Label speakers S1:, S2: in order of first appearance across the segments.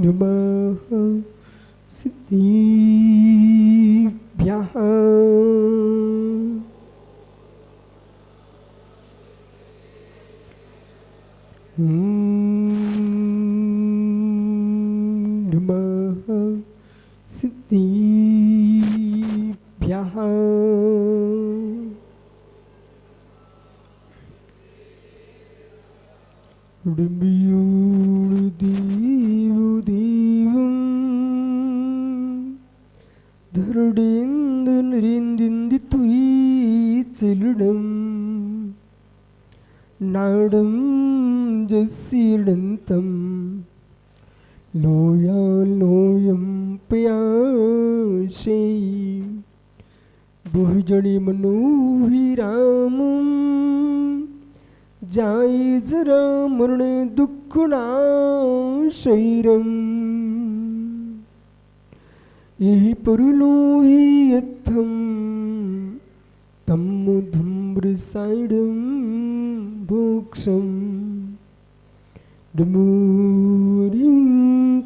S1: नमः सिद्धिभ्यः नमः सिद्धिभ्यः देवं धरुडेन्दु नरेन्दिन्दि तुयिचलुडं नाडं जसीर्णन्तं लोयं पयाशे बहुजने मनोभिरामं जाय जरा मरण दुःखनाशैरम् यही परुलोहियत्थं तम्मु धूम्रसायडं भोक्षं डमूरिं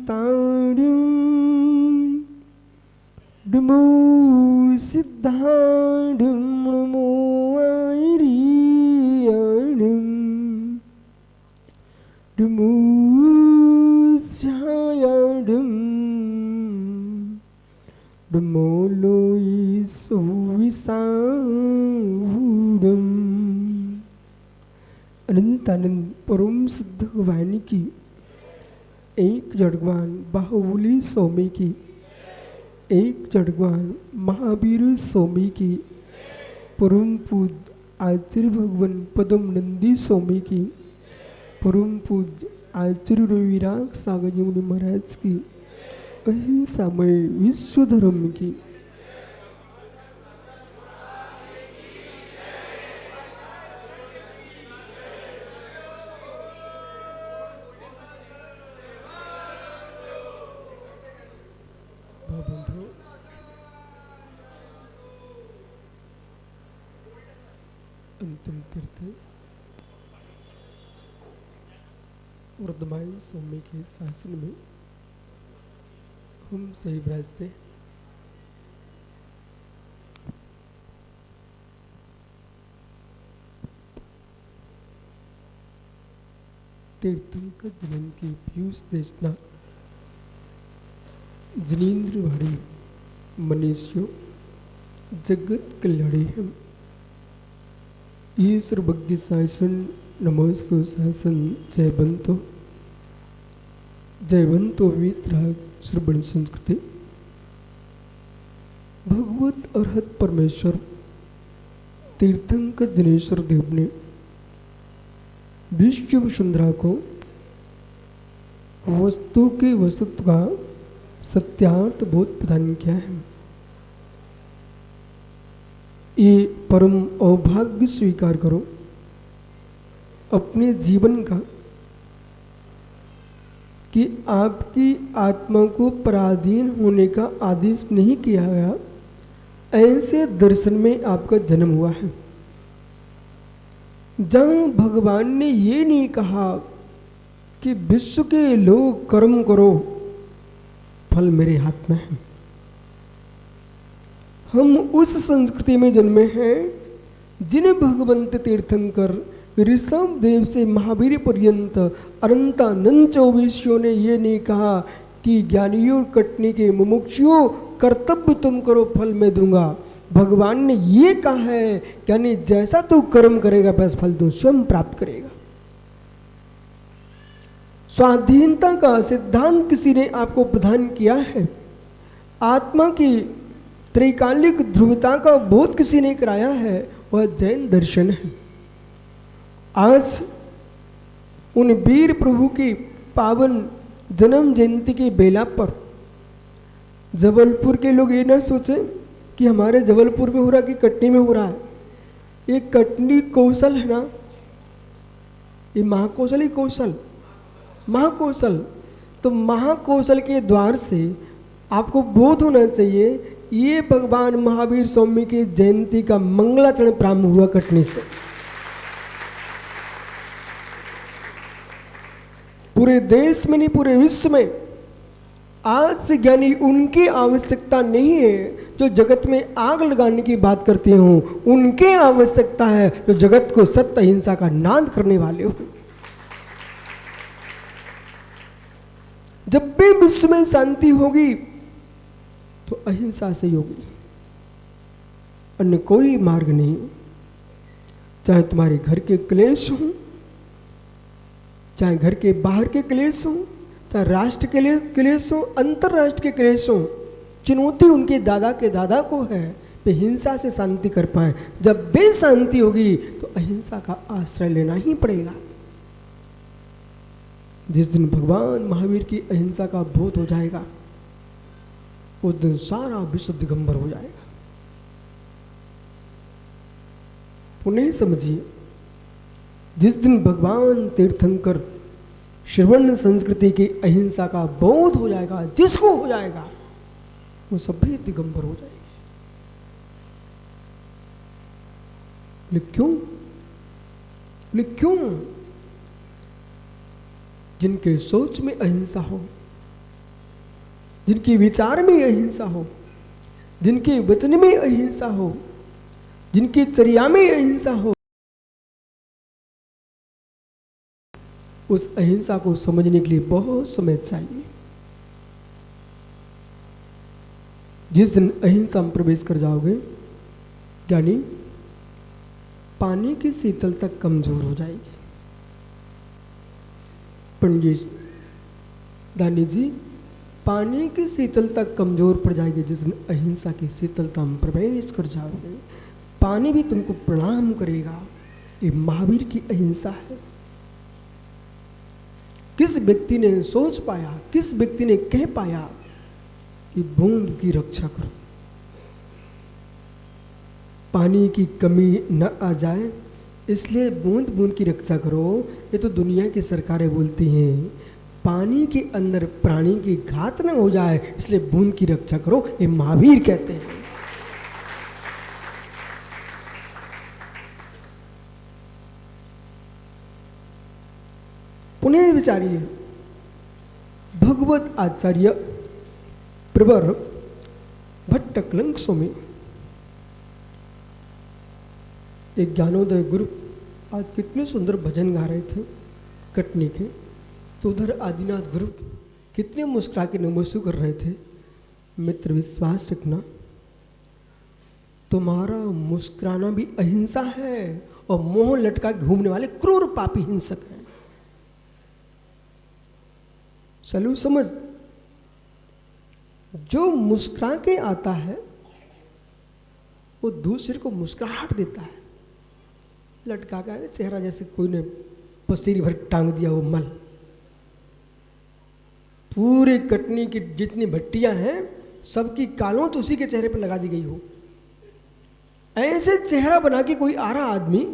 S1: ताडं डमू सिद्धाडं नमो आयरियाणं डमू छायाडं अनंतानंद परम सिद्ध वाणी की एक जड़गवान बाहुबली स्वामी की एक जड़गवान महावीर स्वामी की परम पूज्य आचार्य भगवान पदम नंदी स्वामी की परम पूज्य आचार्य रविराग सागर मुनि महाराज की अहिंसामय विश्व धर्म की बंधु अंतिम तीर्थ वर्धमान स्वामी के शासन में हम सही विराजते तीर्थंकर जनन की पीयूष देशना जिनेन्द्र भारी मनुष्यों जगत कल्याणी हम ये सर्वज्ञ शासन नमस्तु शासन जयवंतो वितराग श्रवण संस्कृति भगवत अर्हत परमेश्वर तीर्थंकर जनेश्वर देव ने विश्व वसुंधरा को वस्तु के वस्तुत्व का सत्यार्थ बोध प्रदान किया है। ये परम अभाग्य स्वीकार करो अपने जीवन का कि आपकी आत्मा को पराधीन होने का आदेश नहीं किया गया, ऐसे दर्शन में आपका जन्म हुआ है जहाँ भगवान ने ये नहीं कहा कि विश्व के लोग कर्म करो फल मेरे हाथ में है। हम उस संस्कृति में जन्मे हैं जिन्हें भगवंत तीर्थंकर ऋषभ देव से महावीर पर्यंत अनंतानंद चौबीसियों ने ये नहीं कहा कि ज्ञानियों कटने के मुमुक्षुओं कर्तव्य तुम करो फल मैं दूंगा। भगवान ने ये कहा है यानी जैसा तू कर्म करेगा बस फल तू स्वयं प्राप्त करेगा। स्वाधीनता का सिद्धांत किसी ने आपको प्रदान किया है, आत्मा की त्रैकालिक ध्रुवता का बोध किसी ने कराया है, वह जैन दर्शन है। आज उन वीर प्रभु की पावन जन्म जयंती के बेला पर जबलपुर के लोग ये ना सोचे कि हमारे जबलपुर में हो रहा कि कटनी में हो रहा है। ये कटनी कौशल है ना, ये महाकौशल ही कौशल महाकौशल। तो महाकौशल के द्वार से आपको बोध होना चाहिए ये भगवान महावीर स्वामी की जयंती का मंगलाचरण प्रारंभ हुआ कटनी से। पूरे देश में नहीं, पूरे विश्व में आज से ज्ञानी उनकी आवश्यकता नहीं है जो जगत में आग लगाने की बात करते हो, उनकी आवश्यकता है जो जगत को सत्य अहिंसा का नाद करने वाले हो। जब भी विश्व में शांति होगी तो अहिंसा से होगी, अन्य कोई मार्ग नहीं। चाहे तुम्हारे घर के क्लेश हो, चाहे घर के बाहर के क्लेश हो, चाहे राष्ट्र के लिए क्लेश हो, अंतरराष्ट्र के क्लेश हो, चुनौती उनके दादा के दादा को है वे हिंसा से शांति कर पाए। जब भी शांति होगी तो अहिंसा का आश्रय लेना ही पड़ेगा। जिस दिन भगवान महावीर की अहिंसा का बोध हो जाएगा उस दिन सारा विश्व दिगंबर हो जाएगा। पुनः समझिए, जिस दिन भगवान तीर्थंकर श्रवण संस्कृति की अहिंसा का बोध हो जाएगा, जिसको हो जाएगा वो सभी दिगंबर हो जाएंगे। लेकिन क्यों? जिनके सोच में अहिंसा हो, जिनके विचार में अहिंसा हो, जिनके वचन में अहिंसा हो, जिनकी चर्या में अहिंसा हो, उस अहिंसा को समझने के लिए बहुत समय चाहिए। जिस दिन अहिंसा में प्रवेश कर जाओगे, यानी पानी की शीतलता कमजोर हो जाएगी। पंडित दानी जी, पानी की शीतलता कमजोर पड़ जाएगी जिस दिन अहिंसा की शीतलता में प्रवेश कर जाओगे। पानी भी तुमको प्रणाम करेगा। ये महावीर की अहिंसा है। किस व्यक्ति ने सोच पाया, किस व्यक्ति ने कह पाया कि बूंद की रक्षा करो, पानी की कमी न आ जाए इसलिए बूंद बूंद की रक्षा करो। ये तो दुनिया की सरकारें बोलती हैं। पानी के अंदर प्राणी की घात न हो जाए इसलिए बूंद की रक्षा करो, ये महावीर कहते हैं। पुनः विचारिए, भगवत आचार्य प्रवर भट्ट कलंक स्वामी, एक ज्ञानोदय गुरु आज कितने सुंदर भजन गा रहे थे कटनी के, तो उधर आदिनाथ गुरु कितने मुस्कुरा के नमस्ते कर रहे थे। मित्र विश्वास रखना, तुम्हारा मुस्कुराना भी अहिंसा है और मोह लटका घूमने वाले क्रूर पापी हिंसक हैं। चलो समझ, जो मुस्कुरा के आता है वो दूसरे को मुस्कुराहट देता है। लटका का चेहरा जैसे कोई ने पसीरी भर टांग दिया वो मल। पूरे कटनी की जितनी भट्टियां हैं सबकी कालों तो उसी के चेहरे पर लगा दी गई हो। ऐसे चेहरा बना के कोई आ रहा आदमी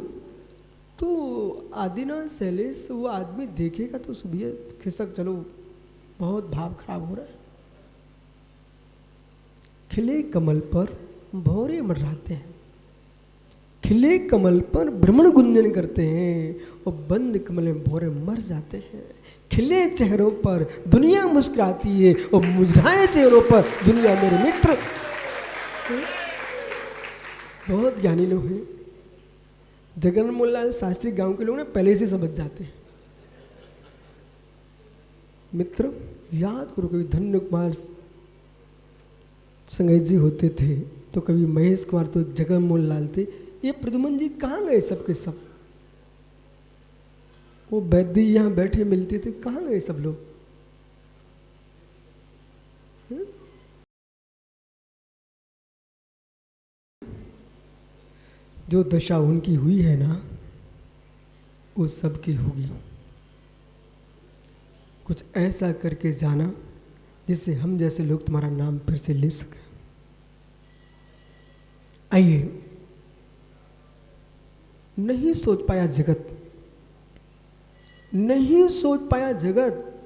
S1: तो आदिनाथ शैलेश वो आदमी देखेगा तो सुबह खिसक, चलो बहुत भाव खराब हो रहा है। खिले कमल पर भौरे मंडराते हैं, खिले कमल पर भ्रमण गुंजन करते हैं और बंद कमल में भौरे मर जाते हैं। खिले चेहरों पर दुनिया मुस्कुराती है और मुरझाए चेहरों पर दुनिया मेरे मित्र। बहुत ज्ञानी लोग हैं। जगन मोहनलाल शास्त्री गांव के लोग ना पहले से समझ जाते हैं। मित्र याद करो, कभी धन्य कुमार संगत जी होते थे तो कभी महेश कुमार, तो जगन मोहनलाल थे। ये प्रद्युमन जी कहाँ गए सब के सब? वो वैद्य यहाँ बैठे मिलते थे, कहाँ गए सब लोग? जो दशा उनकी हुई है ना वो सबकी होगी। कुछ ऐसा करके जाना जिससे हम जैसे लोग तुम्हारा नाम फिर से ले सकें। आइए, नहीं सोच पाया जगत, नहीं सोच पाया जगत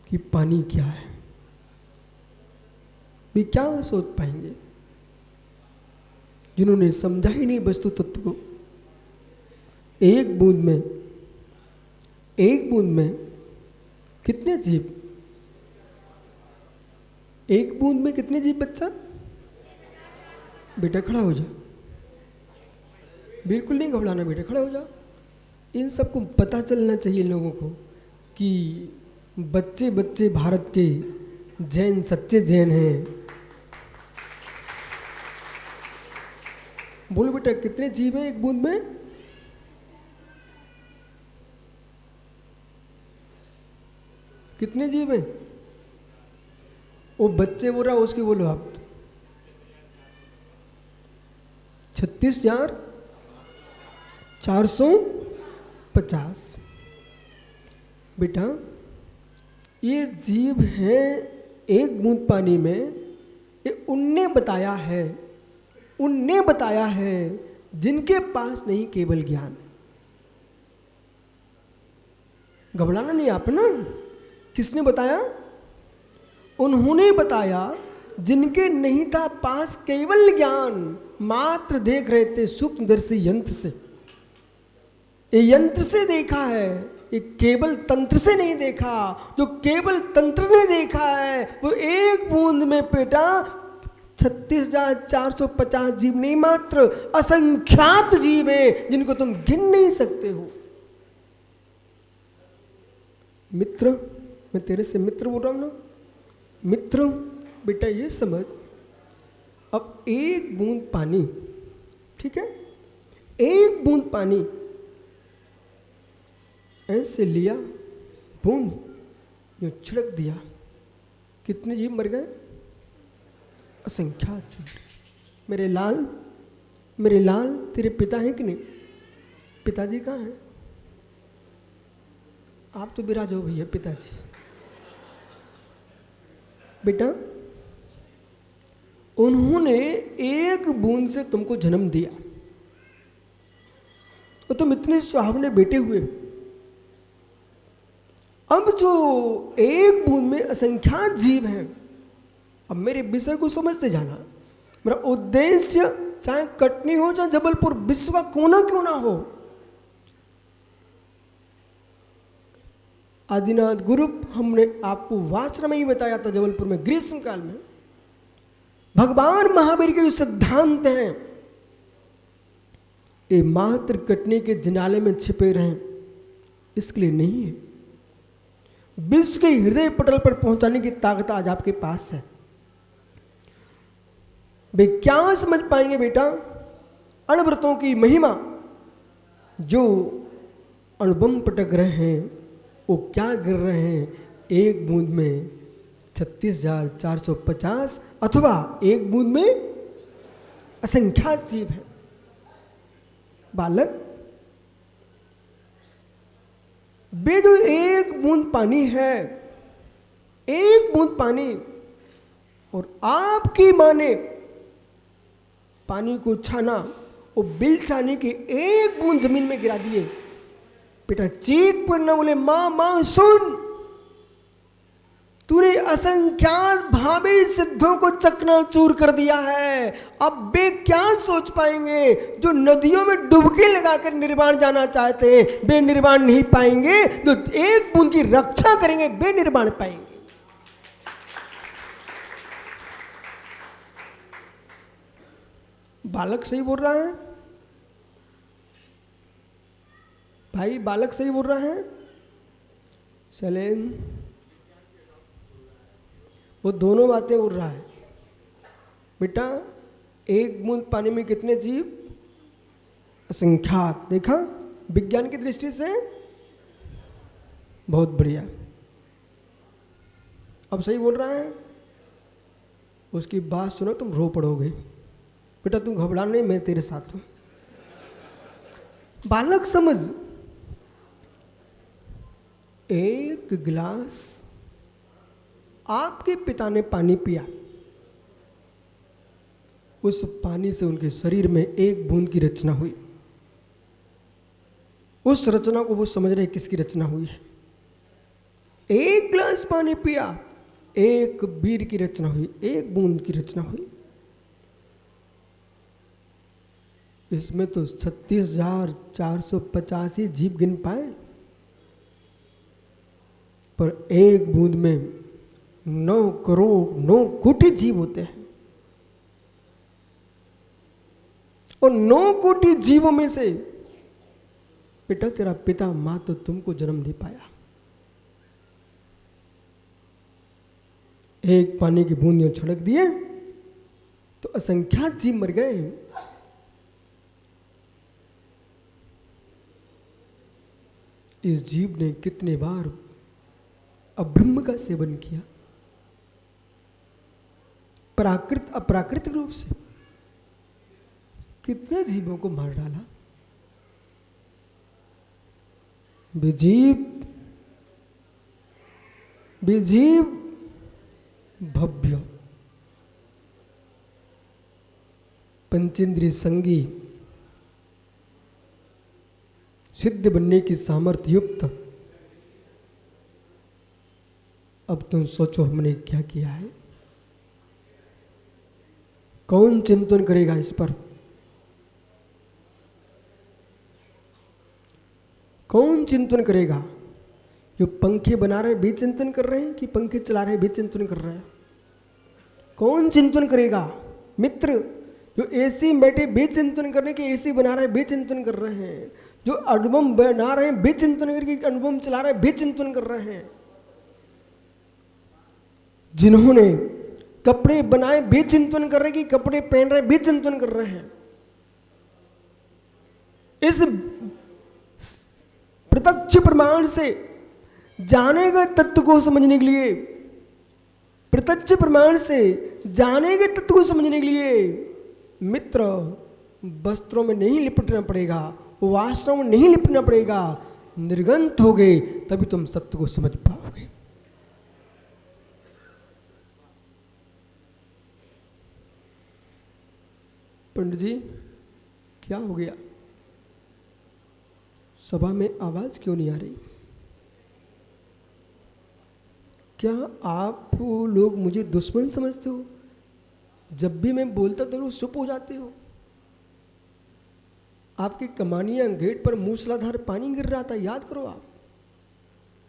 S1: कि पानी क्या है। वे क्या सोच पाएंगे जिन्होंने समझा ही नहीं वस्तु तत्व को। एक बूंद में एक बूंद में कितने जीव? एक बूंद में कितने जीव बच्चा? बेटा खड़ा हो जा, बिल्कुल नहीं घबराना बेटा, खड़ा हो जा। इन सबको पता चलना चाहिए लोगों को कि बच्चे बच्चे भारत के जैन सच्चे जैन हैं। बोलो बेटा कितने जीव हैं एक बूंद में? कितने जीव हैं? वो बच्चे बोल रहा, उसकी बोलो आप। 36,450। बेटा ये जीव हैं एक बूंद पानी में, ये उनने बताया है जिनके पास नहीं केवल ज्ञान। घबराना नहीं आप ना। किसने बताया? उन्होंने बताया जिनके नहीं था पास केवल ज्ञान, मात्र देख रहे थे सूक्ष्मदर्शी यंत्र से। ये यंत्र से देखा है, ये केवल तंत्र से नहीं देखा। जो केवल तंत्र ने देखा है वो एक बूंद में बेटा 36,450 जीव नहीं, मात्र असंख्यात जीव है जिनको तुम गिन नहीं सकते हो। मित्र, मैं तेरे से मित्र बोल रहा हूं ना। मित्र बेटा ये समझ, अब एक बूंद पानी, ठीक है, एक बूंद पानी ऐसे लिया, बूंद यूं छिड़क दिया, कितने जीव मर गए? असंख्यात जीव। मेरे लाल तेरे पिता हैं कि नहीं? पिताजी कहाँ हैं? आप तो विराज हो भैया पिताजी। बेटा उन्होंने एक बूंद से तुमको जन्म दिया तो तुम इतने सुहावने बेटे हुए। अब जो एक बूंद में असंख्यात जीव हैं, अब मेरे विषय को समझते जाना। मेरा उद्देश्य चाहे कटनी हो चाहे जबलपुर, विश्व का कोना क्यों ना हो, आदिनाथ गुरु हमने आपको वाचना में ही बताया था जबलपुर में ग्रीष्म काल में। भगवान महावीर के जो सिद्धांत हैं ये मात्र कटने के जिनाले में छिपे रहें इसके लिए नहीं है। विश्व के हृदय पटल पर पहुंचाने की ताकत आज आपके पास है। वे क्या समझ पाएंगे बेटा अणव्रतों की महिमा? जो अणुबम पटक रहे हैं वो क्या गिर रहे हैं एक बूंद में 36,450, अथवा एक बूंद में असंख्यात जीव हैं। बालक, वे जो एक बूंद पानी है, एक बूंद पानी, और आपकी मां ने पानी को छाना, वो बिल छाने के एक बूंद जमीन में गिरा दिए। बेटा चीख पर न बोले मां मां सुन, तूने असंख्यात भावी सिद्धों को चकनाचूर कर दिया है। अब वे क्या सोच पाएंगे जो नदियों में डुबकी लगाकर निर्वाण जाना चाहते हैं? वे निर्वाण नहीं पाएंगे। जो एक बूंद की रक्षा करेंगे वे निर्वाण पाएंगे। बालक सही बोल रहा है भाई, बालक सही बोल रहा है। शैलेन वो दोनों बातें बोल रहा है। बेटा एक बूंद पानी में कितने जीव? असंख्यात। देखा विज्ञान की दृष्टि से बहुत बढ़िया। अब सही बोल रहा है। उसकी बात सुनो तुम रो पड़ोगे। बेटा तुम घबरा नहीं, मैं तेरे साथ हूं। बालक समझ, एक गिलास आपके पिता ने पानी पिया, उस पानी से उनके शरीर में एक बूंद की रचना हुई। उस रचना को वो समझ रहे किसकी रचना हुई है। एक गिलास पानी पिया, एक वीर की रचना हुई, एक बूंद की रचना हुई। इसमें तो 36,450 जीव गिन पाए। पर एक बूंद में 9 करोड़ 9 कोटि जीव होते हैं, और 9 कोटि जीवों में से बेटा तेरा पिता मां तो तुमको जन्म दे पाया। एक पानी की बूंद यूं छिड़क दिए तो असंख्यात जीव मर गए। इस जीव ने कितने बार अब्रह्म का सेवन किया, प्राकृत अप्राकृतिक रूप से कितने जीवों को मार डाला। विजीव भव्य पंचेंद्रिय संगी सिद्ध बनने की सामर्थ्य युक्त। अब तुम सोचो हमने क्या किया है। कौन चिंतन करेगा इस पर? कौन चिंतन करेगा? जो पंखे बना रहे हैं भी चिंतन कर रहे हैं, कि पंखे चला रहे हैं भी चिंतन कर रहे हैं? कौन चिंतन करेगा? मित्र जो एसी में बैठे भी चिंतन करने के एसी बना रहे हैं भी चिंतन कर रहे हैं, जो अनुपम बना रहे हैं भी चिंतन करके अनुपम चला रहे हैं भी चिंतन कर रहे हैं, जिन्होंने कपड़े बनाए भी चिंतन कर रहे हैं कि कपड़े पहन रहे हैं भी चिंतन कर रहे हैं। इस प्रत्यक्ष प्रमाण से जाने गए तत्व को समझने के लिए, प्रत्यक्ष प्रमाण से जाने गए तत्व को समझने के लिए मित्र वस्त्रों में नहीं लिपटना पड़ेगा, वासनाओं में नहीं लिपटना पड़ेगा। निर्गंत हो गए तभी तुम सत्य को समझ पाओगे। पंडित जी क्या हो गया? सभा में आवाज क्यों नहीं आ रही? क्या आप लोग मुझे दुश्मन समझते हो? जब भी मैं बोलता तो लोग चुप हो जाते हो। आपकी कमानियां गेट पर मूसलाधार पानी गिर रहा था, याद करो आप।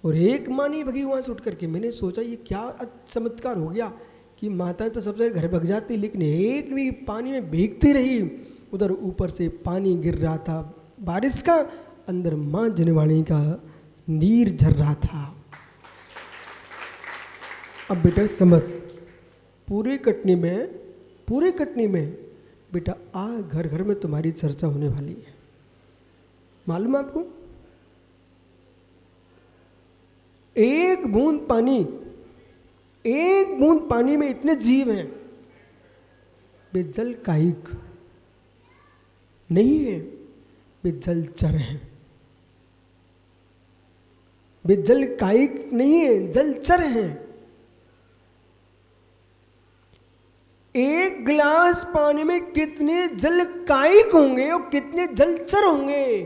S1: और एक माँ नहीं भगी वहां से उठ करके। मैंने सोचा ये क्या चमत्कार हो गया कि माताएं तो सबसे घर भग जाती, लेकिन एक भी पानी में भीगती रही। उधर ऊपर से पानी गिर रहा था बारिश का, अंदर माँ जनवाणी का नीर झर रहा था। अब बेटा समझ, पूरे कटनी में बेटा घर घर में तुम्हारी चर्चा होने वाली है। मालूम आपको? एक बूंद पानी में इतने जीव हैं। वे जल कायिक नहीं है, वे जलचर हैं। वे जल कायिक नहीं है, जलचर हैं। एक गिलास पानी में कितने जल कायिक होंगे और कितने जलचर होंगे।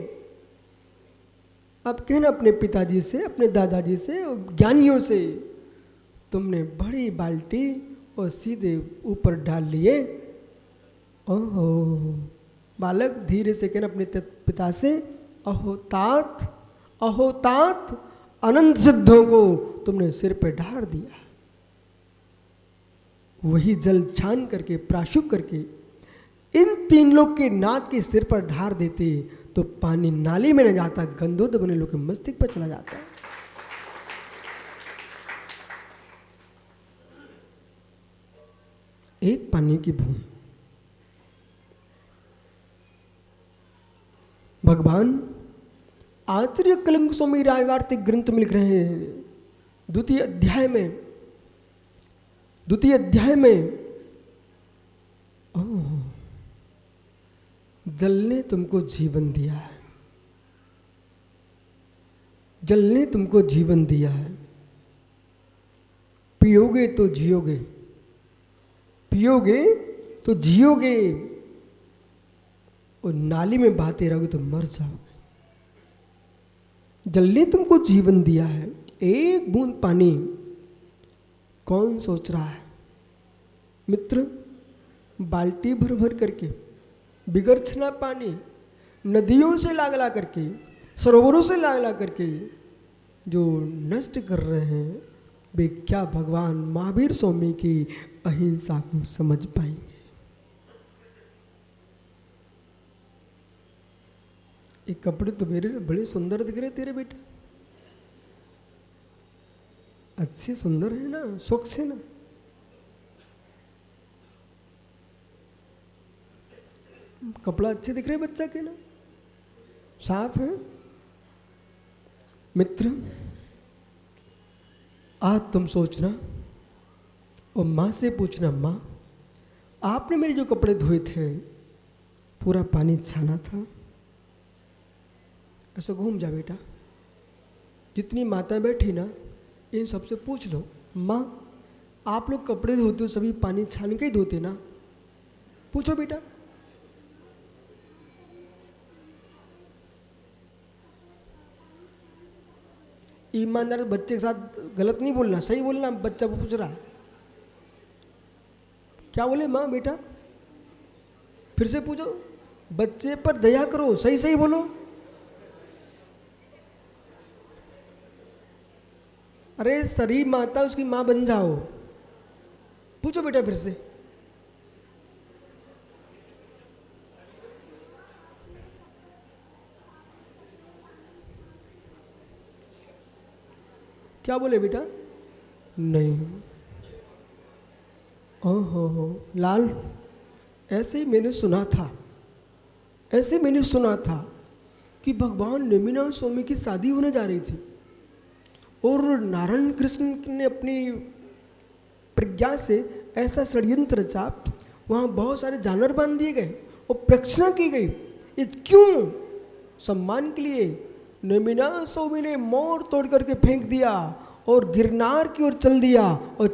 S1: आप कहना अपने पिताजी से, अपने दादाजी से, ज्ञानियों से, तुमने बड़ी बाल्टी और सीधे ऊपर डाल लिए। ओहो बालक, धीरे से कहना अपने पिता से, अहो तात अनंत सिद्धों को तुमने सिर पे ढार दिया। वही जल छान करके प्राशुक करके इन 3 लोग के नाथ के सिर पर ढार देते तो पानी नाली में न जाता, गंधोद बने लोग के मस्तिष्क पर चला जाता। एक पानी की बूंद। भगवान आचार्य कलंक स्वामी रायवार्तिक ग्रंथ में लिख रहे हैं, द्वितीय अध्याय में जल ने तुमको जीवन दिया है। जल ने तुमको जीवन दिया है। पियोगे तो जियोगे, पियोगे तो जियोगे, और नाली में बहाते रहोगे तो मर जाओगे। जल ने तुमको जीवन दिया है। एक बूंद पानी कौन सोच रहा है? मित्र बाल्टी भर भर करके बिगड़छना पानी नदियों से ला करके, सरोवरों से ला करके जो नष्ट कर रहे हैं वे क्या भगवान महावीर स्वामी की अहिंसा को समझ पाएंगे। ये कपड़े तो मेरे बड़े सुंदर दिख रहे तेरे बेटा, अच्छे सुंदर है ना, शौक से ना। कपड़ा अच्छे दिख रहे बच्चा के ना, साफ है। मित्र आज तुम सोचना और माँ से पूछना, माँ आपने मेरे जो कपड़े धोए थे पूरा पानी छाना था? ऐसा घूम जा बेटा, जितनी माता बैठी ना इन सबसे पूछ लो, माँ आप लोग कपड़े धोते हो सभी पानी छान के ही धोते ना? पूछो बेटा। ईमानदार बच्चे के साथ गलत नहीं बोलना, सही बोलना। बच्चा पूछ रहा है क्या बोले माँ बेटा, फिर से पूछो। बच्चे पर दया करो, सही सही बोलो। अरे सरी माता उसकी माँ बन जाओ। पूछो बेटा फिर से। क्या बोले बेटा? नहीं। ओहो लाल, ऐसे ही मैंने सुना था, ऐसे मैंने सुना था कि भगवान नेमिनाथ स्वामी की शादी होने जा रही थी और नारायण कृष्ण ने अपनी प्रज्ञा से ऐसा षड्यंत्र रचा, वहाँ बहुत सारे जानवर बांध दिए गए और प्रक्षणा की गई। ये क्यों? सम्मान के लिए। नेमिनाथ स्वामी ने मोर तोड़ करके फेंक दिया और गिरनार की ओर चल दिया और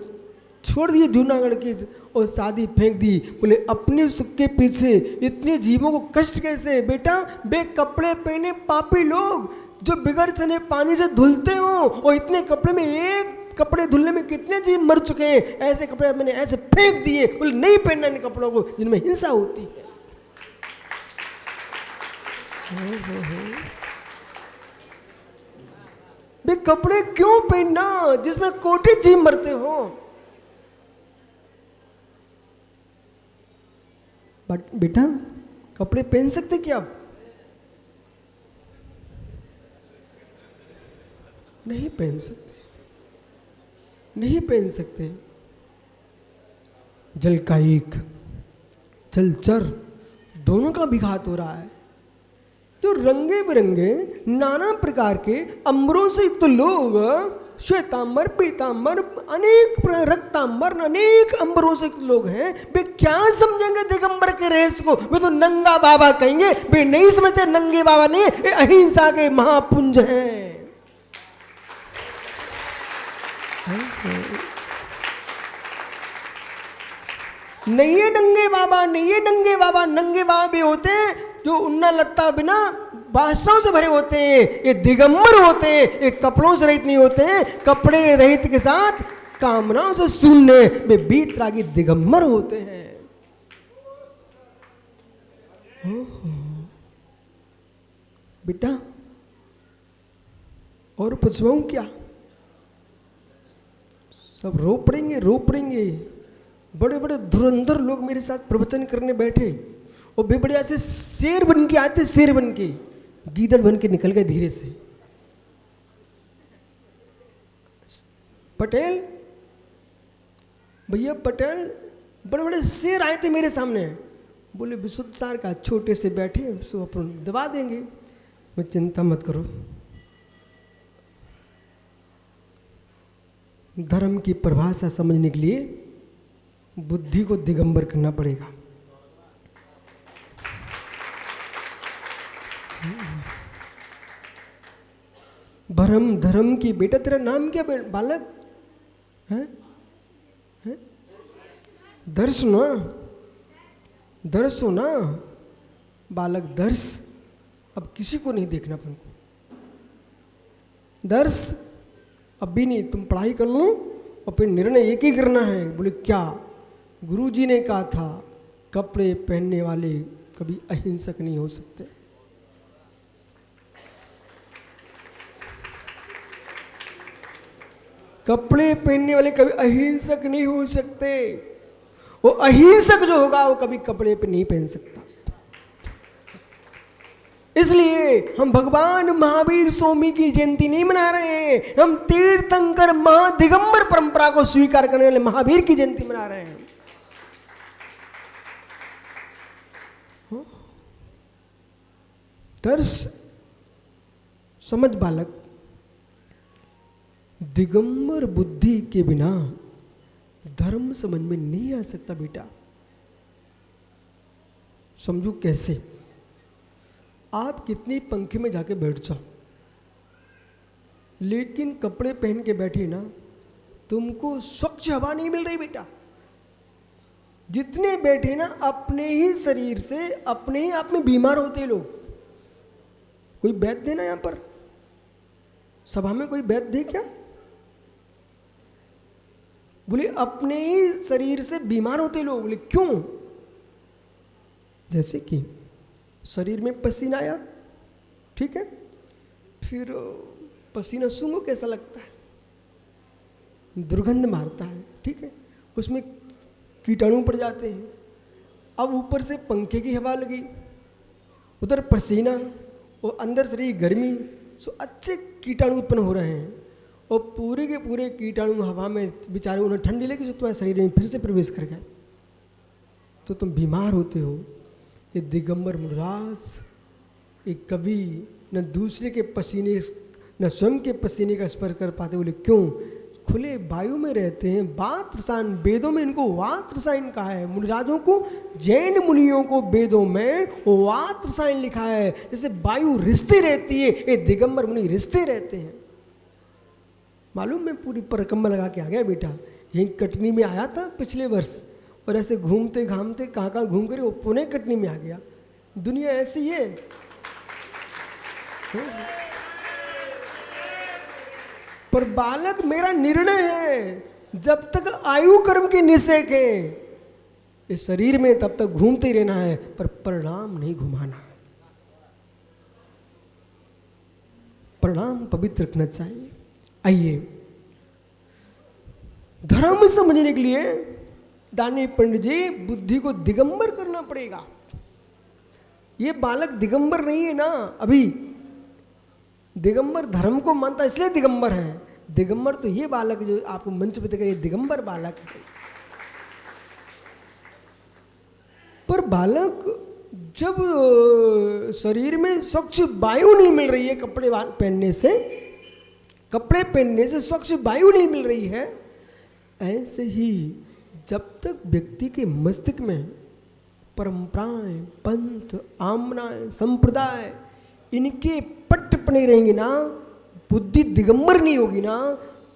S1: छोड़ दिए जूनागढ़ की और शादी फेंक दी। बोले अपने सुख के पीछे इतने जीवों को कष्ट कैसे? बेटा बे कपड़े पहने पापी लोग जो बिगड़ चने पानी से धुलते हो और इतने कपड़े में एक कपड़े धुलने में कितने जीव मर चुके हैं, ऐसे कपड़े मैंने ऐसे फेंक दिए। बोले नहीं पहनना इन कपड़ों को जिनमें हिंसा होती है। बे कपड़े क्यों पहनना जिसमें कोटि जीव मरते हो? बट बेटा कपड़े पहन सकते क्या आप? नहीं पहन सकते, नहीं पहन सकते। जलकायिक जलचर दोनों का विघात हो रहा है। जो रंगे बिरंगे नाना प्रकार के अंबरों से युक्त लोग, श्वेतांबर पीतांबर अनेक रक्तांबर अनेक अंबरों से लोग हैं, वे क्या समझेंगे दिगंबर के रहस्य को? वे तो नंगा बाबा कहेंगे। वे नहीं समझते नंगे बाबा नहीं, ये अहिंसा के महापुंज हैं। नहीं है नंगे बाबा, नहीं है नंगे बाबा। नंगे बाबा भी होते हैं जो उन्ना लत्ता बिना वासनाओं से भरे होते हैं। ये दिगंबर होते हैं, ये कपड़ों से रहित नहीं होते हैं। कपड़े रहित के साथ कामनाओं से शून्य वे बीतरागी दिगंबर होते हैं। बेटा और पूछवाऊं क्या? सब रो पड़ेंगे, रो पड़ेंगे। बड़े बड़े धुरंधर लोग मेरे साथ प्रवचन करने बैठे और वे बड़े ऐसे शेर बन के आते, शेर बन के, गीदड़ बन के निकल गए धीरे से। पटेल भैया पटेल, बड़े बड़े शेर आए थे मेरे सामने। बोले विशुद्ध सार का छोटे से बैठे सो अपन दबा देंगे। मैं चिंता मत करो, धर्म की परिभाषा समझने के लिए बुद्धि को दिगंबर करना पड़ेगा। भरम धर्म की। बेटा तेरा नाम क्या बालक है? दर्श ना, दर्श हो ना बालक, दर्श। अब किसी को नहीं देखना अपन को, दर्श अब भी नहीं। तुम पढ़ाई कर लो और फिर निर्णय एक ही करना है। बोले क्या? गुरुजी ने कहा था कपड़े पहनने वाले कभी अहिंसक नहीं हो सकते। कपड़े पहनने वाले कभी अहिंसक नहीं हो सकते। वो अहिंसक जो होगा वो कभी कपड़े पे नहीं पहन सकता। इसलिए हम भगवान महावीर स्वामी की जयंती नहीं मना रहे हैं, हम तीर्थंकर महादिगंबर परंपरा को स्वीकार करने वाले महावीर की जयंती मना रहे हैं। दर्श समझ बालक, दिगंबर बुद्धि के बिना धर्म समझ में नहीं आ सकता बेटा। समझो कैसे, आप कितनी पंखे में जाके बैठ जाओ, लेकिन कपड़े पहन के बैठे ना, तुमको स्वच्छ हवा नहीं मिल रही बेटा। जितने बैठे ना अपने ही शरीर से अपने ही आप में बीमार होते लोग। कोई वैद्य है ना यहां पर सभा में? कोई वैद्य है क्या? बोले अपने ही शरीर से बीमार होते लोग। बोले क्यों? जैसे कि शरीर में पसीना आया, ठीक है, फिर पसीना सूंघो कैसा लगता है, दुर्गंध मारता है, ठीक है, उसमें कीटाणु पड़ जाते हैं। अब ऊपर से पंखे की हवा लगी, उधर पसीना और अंदर शरीर गर्मी, सो अच्छे कीटाणु उत्पन्न हो रहे हैं और पूरे के पूरे कीटाणु हवा में बेचारे उन्हें ठंडी लगी, सो तुम्हारे शरीर में फिर से प्रवेश कर गए, तो तुम बीमार होते हो। ये दिगंबर मुनिराज एक कभी न दूसरे के पसीने न स्वयं के पसीने का स्पर्श कर पाते। बोले क्यों? खुले वायु में रहते हैं। वात रसायन, वेदों में इनको वात रसायन कहा है। मुनिराजों को, जैन मुनियों को वेदों में वात रसायन लिखा है। जैसे वायु रिश्ते रहती है, ये दिगंबर मुनि रिश्ते रहते हैं। मालूम, मैं पूरी परिक्रमा लगा के आ गया बेटा, यहीं कटनी में आया था पिछले वर्ष, और ऐसे घूमते घामते कहाँ कहाँ घूम कर वो पुणे कटनी में आ गया। दुनिया ऐसी है। पर बालक, मेरा निर्णय है, जब तक आयु कर्म के निषेक है इस शरीर में तब तक घूमते ही रहना है, पर परिणाम नहीं घुमाना। परिणाम पवित्र रखना चाहिए। आइए, धर्म समझने के लिए दानी पंडित जी बुद्धि को दिगंबर करना पड़ेगा। ये बालक दिगंबर नहीं है ना अभी। दिगंबर धर्म को मानता इसलिए दिगंबर है। दिगंबर तो ये बालक जो आपको मंच पे दिख, दिगंबर बालक है। पर बालक जब शरीर में स्वच्छ वायु नहीं मिल रही है, कपड़े पहनने से स्वच्छ वायु नहीं मिल रही है, ऐसे ही जब तक व्यक्ति के मस्तिष्क में परंपराएं, पंथ, आमनाएं, संप्रदाय इनके पट्ट पड़े रहेंगे ना, बुद्धि दिगंबर नहीं होगी ना,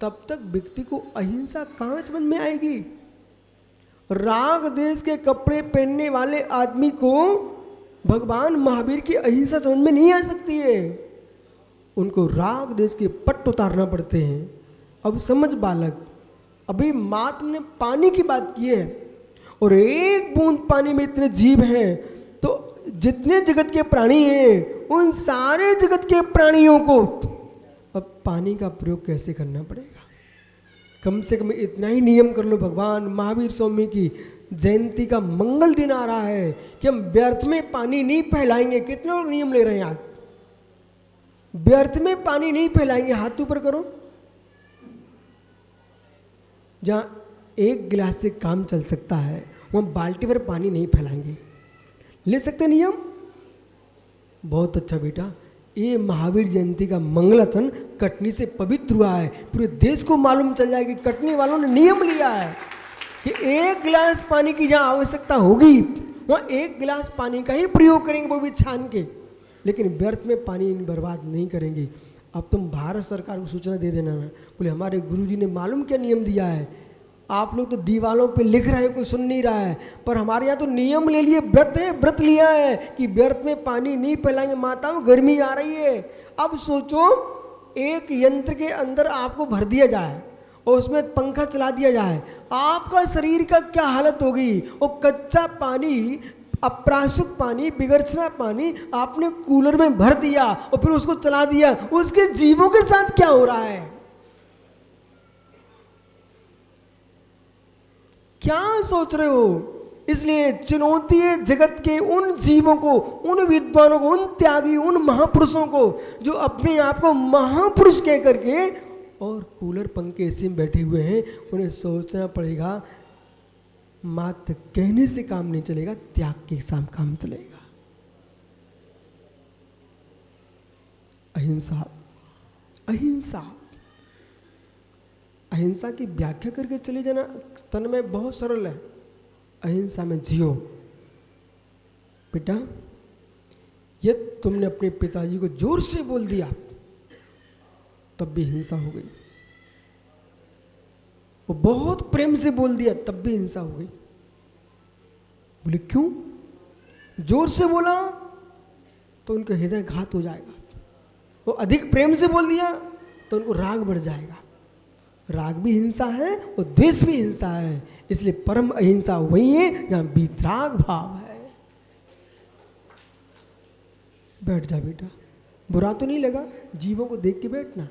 S1: तब तक व्यक्ति को अहिंसा कहाँ समझ में आएगी। राग देश के कपड़े पहनने वाले आदमी को भगवान महावीर की अहिंसा समझ में नहीं आ सकती है। उनको राग देश के पट्ट उतारना पड़ते हैं। अब समझ बालक, अभी माँ तुमने पानी की बात की है, और एक बूंद पानी में इतने जीव हैं, तो जितने जगत के प्राणी हैं उन सारे जगत के प्राणियों को अब पानी का प्रयोग कैसे करना पड़ेगा। कम से कम इतना ही नियम कर लो। भगवान महावीर स्वामी की जयंती का मंगल दिन आ रहा है कि हम व्यर्थ में पानी नहीं फैलाएंगे। कितने लोग नियम ले रहे हैं आज? व्यर्थ में पानी नहीं फैलाएंगे। हाथ ऊपर करो। जहां एक गिलास से काम चल सकता है वहां बाल्टी भर पानी नहीं फैलाएंगे। ले सकते नियम? बहुत अच्छा बेटा। ये महावीर जयंती का मंगलाचरण कटनी से पवित्र हुआ है। पूरे देश को मालूम चल जाए कि कटनी वालों ने नियम लिया है कि एक गिलास पानी की जहाँ आवश्यकता होगी वहाँ एक गिलास पानी का ही प्रयोग करेंगे, वो भी छान के, लेकिन व्यर्थ में पानी बर्बाद नहीं करेंगे। अब तुम भारत सरकार को सूचना दे देना ना, बोले हमारे गुरुजी ने मालूम क्या नियम दिया है। आप लोग तो दीवालों पे लिख रहे हो, कोई सुन नहीं रहा है, पर हमारे यहाँ तो नियम ले लिए, व्रत है, व्रत लिया है कि व्यर्थ में पानी नहीं फैलाएंगे। माताओं गर्मी आ रही है, अब सोचो एक यंत्र के अंदर आपको भर दिया जाए और उसमें पंखा चला दिया जाए, आपका शरीर का क्या हालत होगी। और कच्चा पानी, अप्रासुक पानी, बिगड़ना पानी आपने कूलर में भर दिया और फिर उसको चला दिया, उसके जीवों के साथ क्या हो रहा है। क्या सोच रहे हो? इसलिए चुनौती है जगत के उन जीवों को, उन विद्वानों को, उन त्यागी, उन महापुरुषों को जो अपने आप को महापुरुष कह करके और कूलर पंखे एसी में बैठे हुए हैं। उन्हें सोचना पड़ेगा, मात्र कहने से काम नहीं चलेगा, त्याग के साथ काम चलेगा। अहिंसा, अहिंसा, अहिंसा की व्याख्या करके चले जाना तन में बहुत सरल है। अहिंसा में जियो। बेटा, ये तुमने अपने पिताजी को जोर से बोल दिया तब भी हिंसा हो गई, वो बहुत प्रेम से बोल दिया तब भी हिंसा हो गई। बोले क्यों? जोर से बोला तो उनका हृदय घात हो जाएगा, वो अधिक प्रेम से बोल दिया तो उनको राग बढ़ जाएगा। राग भी हिंसा है और द्वेष भी हिंसा है। इसलिए परम अहिंसा वही है जहां वितराग भाव है। बैठ जा बेटा, बुरा तो नहीं लगा? जीवों को देख के बैठना,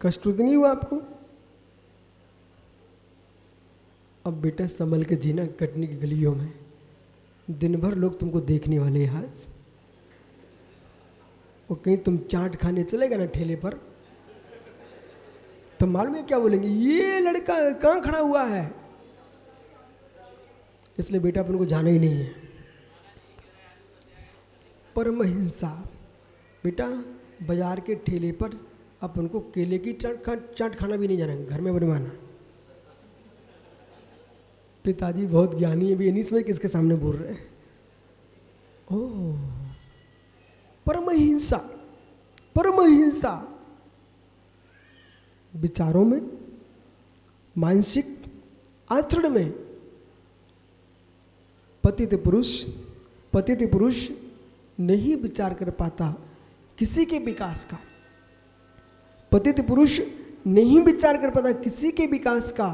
S1: कष्ट तो नहीं हुआ आपको? अब बेटा संभल के जीना कटनी की गलियों में। दिन भर लोग तुमको देखने वाले हैं आज, और कहीं तुम चाट खाने चले गए ना ठेले पर, तो मालूम है क्या बोलेंगे? ये लड़का कहाँ खड़ा हुआ है। इसलिए बेटा अपन को जाना ही नहीं है। परम अहिंसा। बेटा बाजार के ठेले पर अपन को केले की चाट खाना भी नहीं जाना, घर में बनवाना। पिताजी बहुत ज्ञानी है, भी नहीं समझ किसके सामने बोल रहे हैं। ओह, परम अहिंसा, परम अहिंसा विचारों में, मानसिक आचरण में। पतित पुरुष नहीं विचार कर पाता किसी के विकास का। पतित पुरुष नहीं विचार कर पाता किसी के विकास का।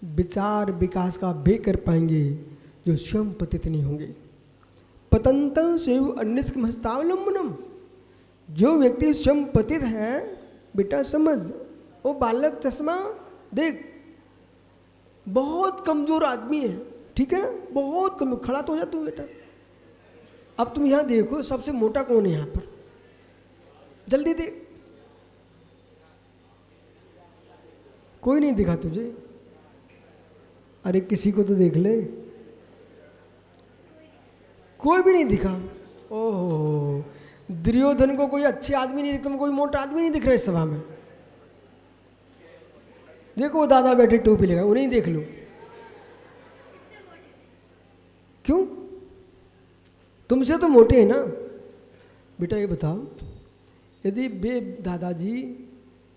S1: विचार विकास का वे कर पाएंगे जो स्वयं पतित नहीं होंगे। पतंतं स्वयं अन्यस्कं हस्तावलंबनम। जो व्यक्ति स्वयं पतित है, बेटा समझ, वो बालक चश्मा देख, बहुत कमजोर आदमी है, ठीक है ना, बहुत कमजोर। खड़ा तो हो जा तू बेटा। अब तुम यहाँ देखो सबसे मोटा कौन है यहाँ पर, जल्दी देख। कोई नहीं दिखा तुझे? अरे किसी को तो देख ले। कोई भी नहीं दिखा। ओहो, दुर्योधन को कोई अच्छे आदमी नहीं, तुम कोई मोटा आदमी नहीं दिख रहा इस सभा में। देखो वो दादा बैठे टोपी लगा, उन्हें देख लो। क्यों? तुमसे तो मोटे हैं ना। बेटा ये बताओ, यदि वे दादाजी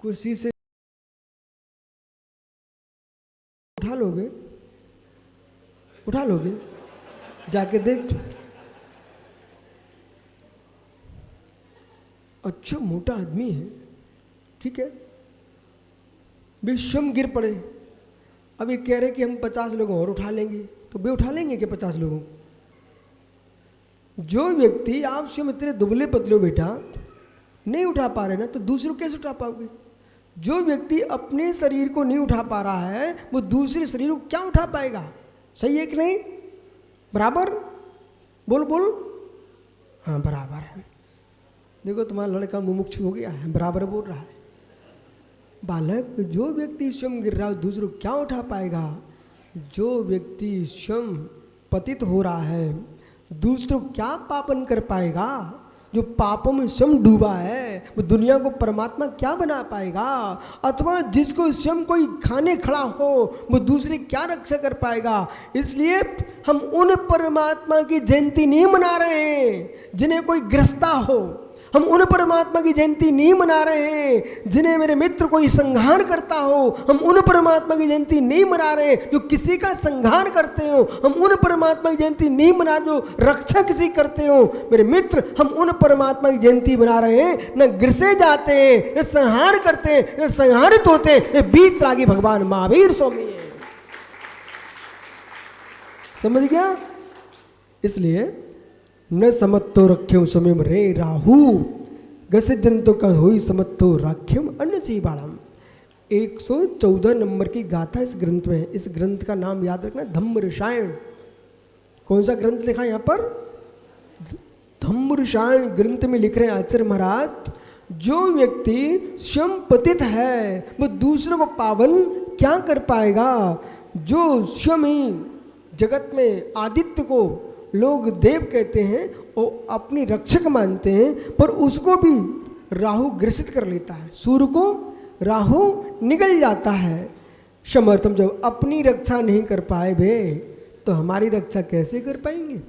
S1: कुर्सी से उठा लोगे? उठा लोगे? जाके देख। अच्छा मोटा आदमी है, ठीक है, विश्वम गिर पड़े। अब ये कह रहे कि हम 50 लोगों और उठा लेंगे, तो वे उठा लेंगे क्या 50 लोगों? जो व्यक्ति आप स्वयं इतने दुबले पतले हो बेटा, नहीं उठा पा रहे ना, तो दूसरों कैसे उठा पाओगे? जो व्यक्ति अपने शरीर को नहीं उठा पा रहा है, वो दूसरे शरीर को क्या उठा पाएगा? सही है कि नहीं? बराबर? बोल बोल। हाँ बराबर है। देखो तुम्हारा लड़का मुमुक्षु हो गया है, बराबर बोल रहा है। बालक, जो व्यक्ति स्वयं गिर रहा है दूसरों क्या उठा पाएगा? जो व्यक्ति स्वयं पतित हो रहा है दूसरों क्या पापन कर पाएगा? जो पापों में स्वयं डूबा है वो दुनिया को परमात्मा क्या बना पाएगा? अथवा जिसको स्वयं कोई खाने खड़ा हो वो दूसरे क्या रक्षा कर पाएगा? इसलिए हम उन परमात्मा की जयंती नहीं मना रहे हैं जिन्हें कोई ग्रस्ता हो। हम उन परमात्मा की जयंती नहीं मना रहे हैं जिन्हें मेरे मित्र कोई संहार करता हो। हम उन परमात्मा की जयंती नहीं मना रहे जो किसी का संहार करते हो। हम उन परमात्मा की जयंती नहीं मना जो रक्षा किसी करते हो। मेरे मित्र, हम उन परमात्मा की जयंती मना रहे हैं न गिरसे जाते हैं, न संहार करते हैं, न संहारित होते, वे वीतरागी भगवान महावीर स्वामी है। समझ गया? इसलिए न समत्तो रख्यम स्वयं रे राहु गस जंतु का हुई समत्तो राख्यम अन्न जीवाणम। 114 नंबर की गाथा इस ग्रंथ में है। इस ग्रंथ का नाम याद रखना, धम्म रसायन। कौन सा ग्रंथ लिखा है यहाँ पर? धम्म रसायन ग्रंथ में लिख रहे हैं आचार्य महाराज, जो व्यक्ति स्वयं पतित है वो दूसरों को पावन क्या कर पाएगा। जो स्वयं ही जगत में आदित्य को लोग देव कहते हैं और अपनी रक्षक मानते हैं, पर उसको भी राहु ग्रसित कर लेता है, सूर्य को राहु निगल जाता है। समर्थम जब अपनी रक्षा नहीं कर पाए बे तो हमारी रक्षा कैसे कर पाएंगे?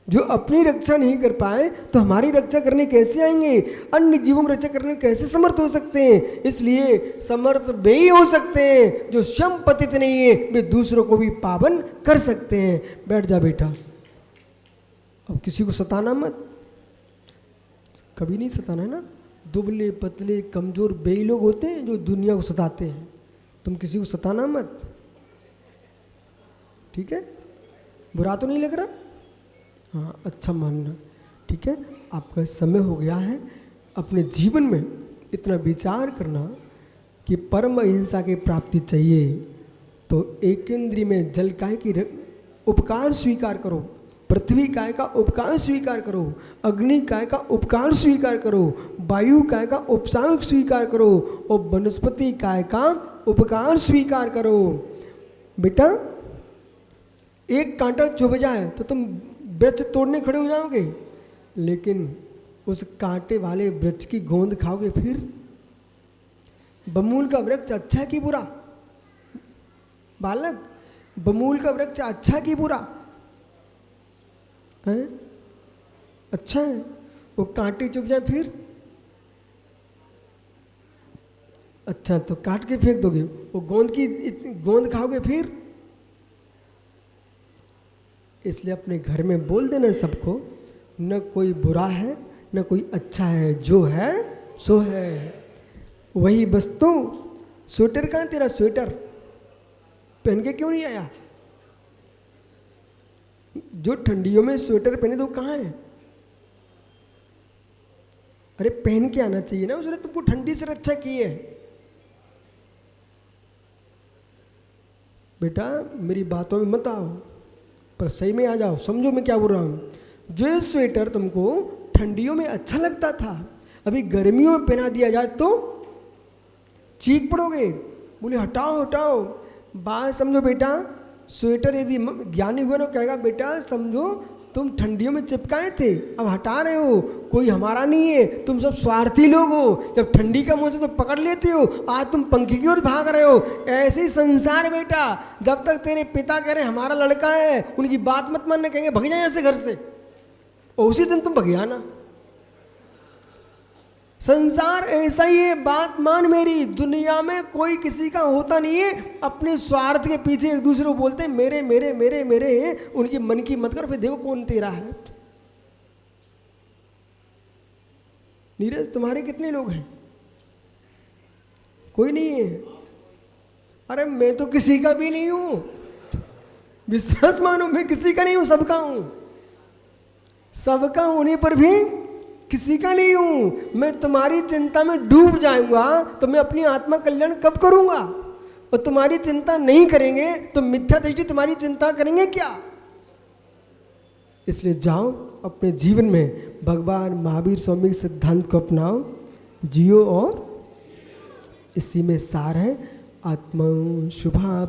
S1: जो अपनी रक्षा नहीं कर पाए तो हमारी रक्षा करने कैसे आएंगे? अन्य जीवों की रक्षा करने कैसे समर्थ हो सकते हैं? इसलिए समर्थ वे ही हो सकते हैं जो स्वयं पतित नहीं है, वे दूसरों को भी पावन कर सकते हैं। बैठ जा बेटा, अब किसी को सताना मत, कभी नहीं सताना है ना। दुबले पतले कमजोर वे लोग होते हैं जो दुनिया को सताते हैं, तुम किसी को सताना मत, ठीक है? बुरा तो नहीं लग रहा? हाँ, अच्छा मानना, ठीक है? आपका समय हो गया है अपने जीवन में इतना विचार करना कि परम अहिंसा की प्राप्ति चाहिए तो एक इंद्रिय में जल काय की उपकार स्वीकार करो, पृथ्वी काय का उपकार स्वीकार करो, अग्नि काय का उपकार स्वीकार करो, वायु काय का उपकार स्वीकार करो और वनस्पति काय का उपकार स्वीकार करो। बेटा, एक कांटा चुभ जाए तो तुम वृक्ष तोड़ने खड़े हो जाओगे, लेकिन उस कांटे वाले वृक्ष की गोंद खाओगे फिर? बमूल का वृक्ष अच्छा कि बुरा? बालक, बमूल का वृक्ष अच्छा कि बुरा है? अच्छा है। वो कांटे चुभ जाए फिर? अच्छा, तो काट के फेंक दोगे। वो गोंद खाओगे फिर? इसलिए अपने घर में बोल देना सबको, न कोई बुरा है न कोई अच्छा है, जो है सो है। वही वस्तु, स्वेटर कहाँ तेरा? स्वेटर पहन के क्यों नहीं आया? जो ठंडियों में स्वेटर पहने तो कहाँ है? अरे पहन के आना चाहिए ना, उसने तुमको ठंडी से रक्षा की है। बेटा मेरी बातों में मत आओ, पर सही में आ जाओ, समझो मैं क्या बोल रहा हूँ। जो स्वेटर तुमको ठंडियों में अच्छा लगता था, अभी गर्मियों में पहना दिया जाए तो चीख पड़ोगे, बोले हटाओ हटाओ। बात समझो बेटा, स्वेटर यदि ज्ञानी हुआ ना कहेगा बेटा समझो तुम ठंडियों में चिपकाए थे, अब हटा रहे हो, कोई हमारा नहीं है, तुम सब स्वार्थी लोग हो। जब ठंडी का मुंह से तो पकड़ लेते हो, आज तुम पंखे की ओर भाग रहे हो। ऐसे ही संसार बेटा, जब तक तेरे पिता कह रहे हमारा लड़का है, उनकी बात मत मानने, कहेंगे भग जाए ऐसे घर से, और उसी दिन तुम भग जाना। संसार ऐसा ही है, बात मान मेरी। दुनिया में कोई किसी का होता नहीं है, अपने स्वार्थ के पीछे एक दूसरे को बोलते हैं मेरे मेरे मेरे मेरे, उनकी मन की मत कर, फिर देखो कौन तेरा है। नीरज तुम्हारे कितने लोग हैं? कोई नहीं है? अरे मैं तो किसी का भी नहीं हूं, विश्वास मानो, मैं किसी का नहीं हूं, सबका हूं। सबका होने पर भी किसी का नहीं हूं। मैं तुम्हारी चिंता में डूब जाऊंगा तो मैं अपनी आत्मा कल्याण कब करूंगा? और तुम्हारी चिंता नहीं करेंगे तो मिथ्या दृष्टि तुम्हारी चिंता करेंगे क्या? इसलिए जाओ अपने जीवन में भगवान महावीर स्वामी के सिद्धांत को अपनाओ, जियो, और इसी में सार है आत्मा शुभा।